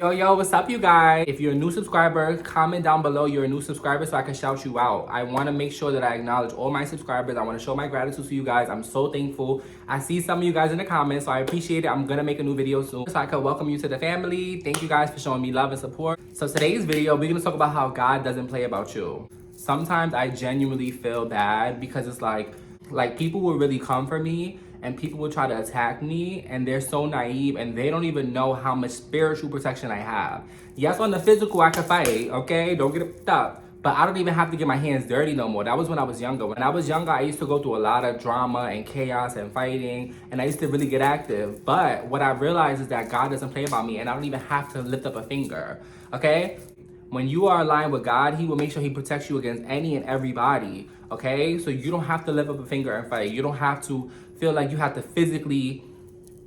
Yo, what's up, you guys? If you're a new subscriber, comment down below you're a new subscriber so I can shout you out. I want to make sure that I acknowledge all my subscribers. I want to show my gratitude to you guys. I'm so thankful. I see some of you guys in the comments, so I appreciate it. I'm going to make a new video soon so I can welcome you to the family. Thank you guys for showing me love and support. So today's video, we're going to talk about how God doesn't play about you. Sometimes I genuinely feel bad because it's like people will really come for me and people will try to attack me and they're so naive and they don't even know how much spiritual protection I have. Yes, on the physical I can fight, okay? Don't get it up. But I don't even have to get my hands dirty no more. That was when I was younger. When I was younger, I used to go through a lot of drama and chaos and fighting, and I used to really get active. But what I realized is that God doesn't play about me, and I don't even have to lift up a finger, okay? When you are aligned with God, He will make sure He protects you against any and everybody, okay? So you don't have to lift up a finger and fight. You don't have to feel like you have to physically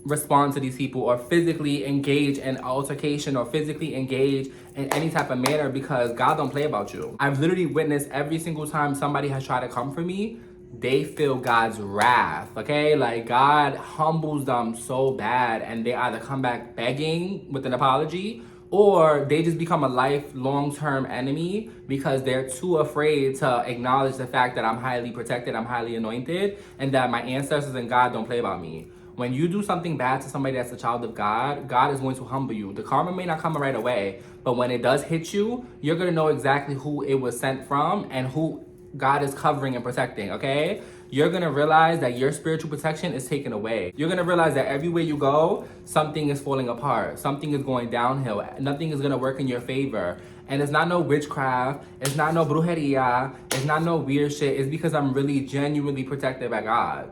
respond to these people or physically engage in altercation or physically engage in any type of manner because God don't play about you. I've literally witnessed every single time somebody has tried to come for me, they feel God's wrath, okay? Like God humbles them so bad and they either come back begging with an apology or they just become a lifelong term enemy because they're too afraid to acknowledge the fact that I'm highly protected, I'm highly anointed, and that my ancestors and God don't play about me. When you do something bad to somebody that's a child of God, God is going to humble you. The karma may not come right away, but when it does hit you, you're going to know exactly who it was sent from and who God is covering and protecting, okay? You're gonna realize that your spiritual protection is taken away. You're gonna realize that everywhere you go, something is falling apart. Something is going downhill. Nothing is gonna work in your favor. And it's not no witchcraft. It's not no brujeria. It's not no weird shit. It's because I'm really genuinely protected by God.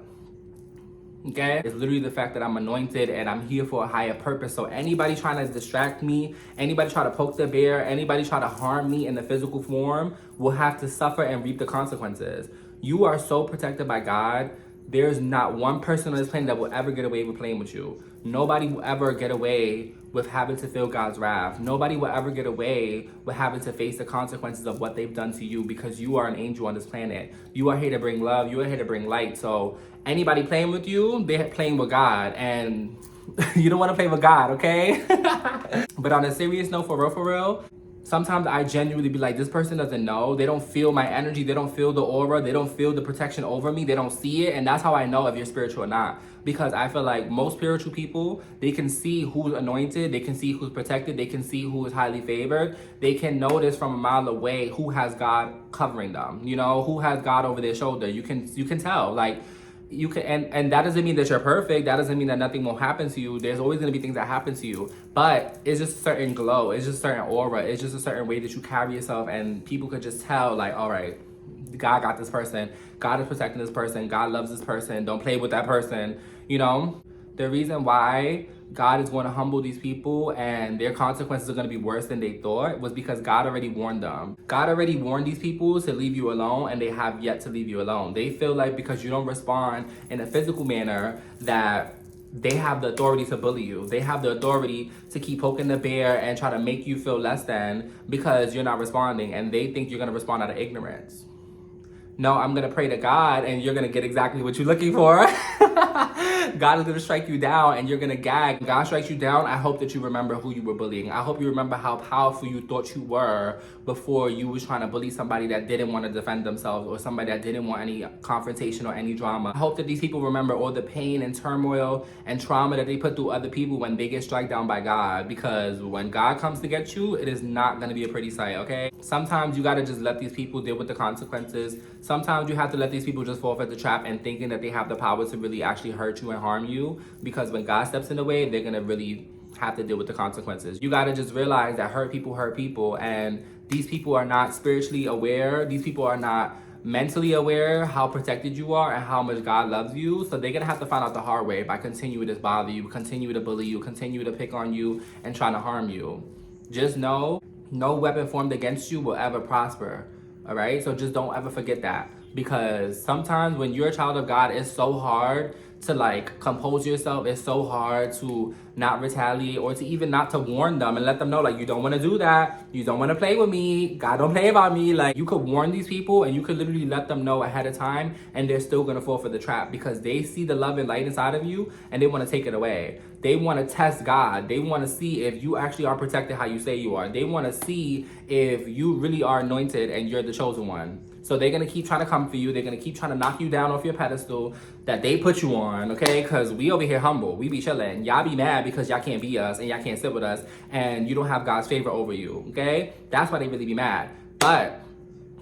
Okay? It's literally the fact that I'm anointed and I'm here for a higher purpose. So anybody trying to distract me, anybody try to poke the bear, anybody try to harm me in the physical form will have to suffer and reap the consequences. You are so protected by God. There's not one person on this planet that will ever get away with playing with you. Nobody will ever get away with having to feel God's wrath. Nobody will ever get away with having to face the consequences of what they've done to you because you are an angel on this planet. You are here to bring love. You are here to bring light. So anybody playing with you, they're playing with God. And you don't want to play with God, okay? But on a serious note, for real, sometimes I genuinely be like, this person doesn't know. They don't feel my energy. They don't feel the aura. They don't feel the protection over me. They don't see it. And that's how I know if you're spiritual or not. Because I feel like most spiritual people, they can see who's anointed. They can see who's protected. They can see who is highly favored. They can notice from a mile away who has God covering them. You know, who has God over their shoulder. You can tell. Like, you can, and that doesn't mean that you're perfect. That doesn't mean that nothing won't happen to you. There's always going to be things that happen to you, but it's just a certain glow. It's just a certain aura. It's just a certain way that you carry yourself, and people could just tell, like, all right, God got this person. God is protecting this person. God loves this person. Don't play with that person. You know, the reason why God is going to humble these people and their consequences are going to be worse than they thought was because God already warned them. God already warned these people to leave you alone, and they have yet to leave you alone. They feel like because you don't respond in a physical manner that they have the authority to bully you. They have the authority to keep poking the bear and try to make you feel less than because you're not responding, and they think you're going to respond out of ignorance. No, I'm going to pray to God and you're going to get exactly what you're looking for. God is going to strike you down and you're going to gag. God strikes you down. I hope that you remember who you were bullying. I hope you remember how powerful you thought you were before you was trying to bully somebody that didn't want to defend themselves or somebody that didn't want any confrontation or any drama. I hope that these people remember all the pain and turmoil and trauma that they put through other people when they get struck down by God, because when God comes to get you, it is not going to be a pretty sight, okay? Sometimes you got to just let these people deal with the consequences. Sometimes you have to let these people just fall for the trap and thinking that they have the power to really actually hurt you and harm you, because when God steps in the way, they're going to really have to deal with the consequences. You got to just realize that hurt people, and these people are not spiritually aware. These people are not mentally aware how protected you are and how much God loves you. So they're going to have to find out the hard way by continuing to bother you, continue to bully you, continue to pick on you, and trying to harm you. Just know, no weapon formed against you will ever prosper. All right? So just don't ever forget that. Because sometimes when you're a child of God, it's so hard to like compose yourself. It's so hard to not retaliate or to even not to warn them and let them know like you don't want to do that. You don't want to play with me. God don't play about me. Like you could warn these people and you could literally let them know ahead of time and they're still going to fall for the trap because they see the love and light inside of you and they want to take it away. They want to test God. They want to see if you actually are protected how you say you are. They want to see if you really are anointed and you're the chosen one. So they're going to keep trying to come for you. They're going to keep trying to knock you down off your pedestal that they put you on, okay? Because we over here humble. We be chilling. Y'all be mad because y'all can't be us and y'all can't sit with us and you don't have God's favor over you, okay? That's why they really be mad. But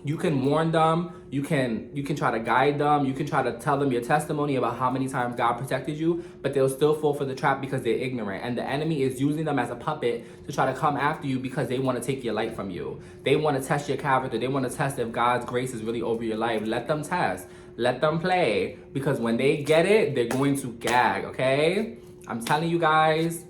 you can warn them. You can try to guide them. You can try to tell them your testimony about how many times God protected you, but they'll still fall for the trap because they're ignorant. And the enemy is using them as a puppet to try to come after you because they want to take your light from you. They want to test your character. They want to test if God's grace is really over your life. Let them test. Let them play. Because when they get it, they're going to gag, okay? I'm telling you guys,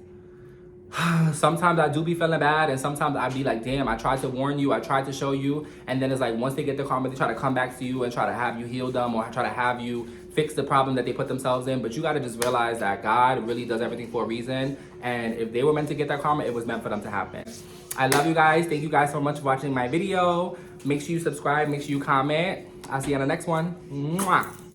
sometimes I do be feeling bad and sometimes I be like, damn, I tried to warn you, I tried to show you, and then it's like once they get the karma, they try to come back to you and try to have you heal them or try to have you fix the problem that they put themselves in. But you got to just realize that God really does everything for a reason, and if they were meant to get that karma, it was meant for them to happen. I love you guys. Thank you guys so much for watching my video. Make sure you subscribe, make sure you comment. I'll see you on the next one. Mwah.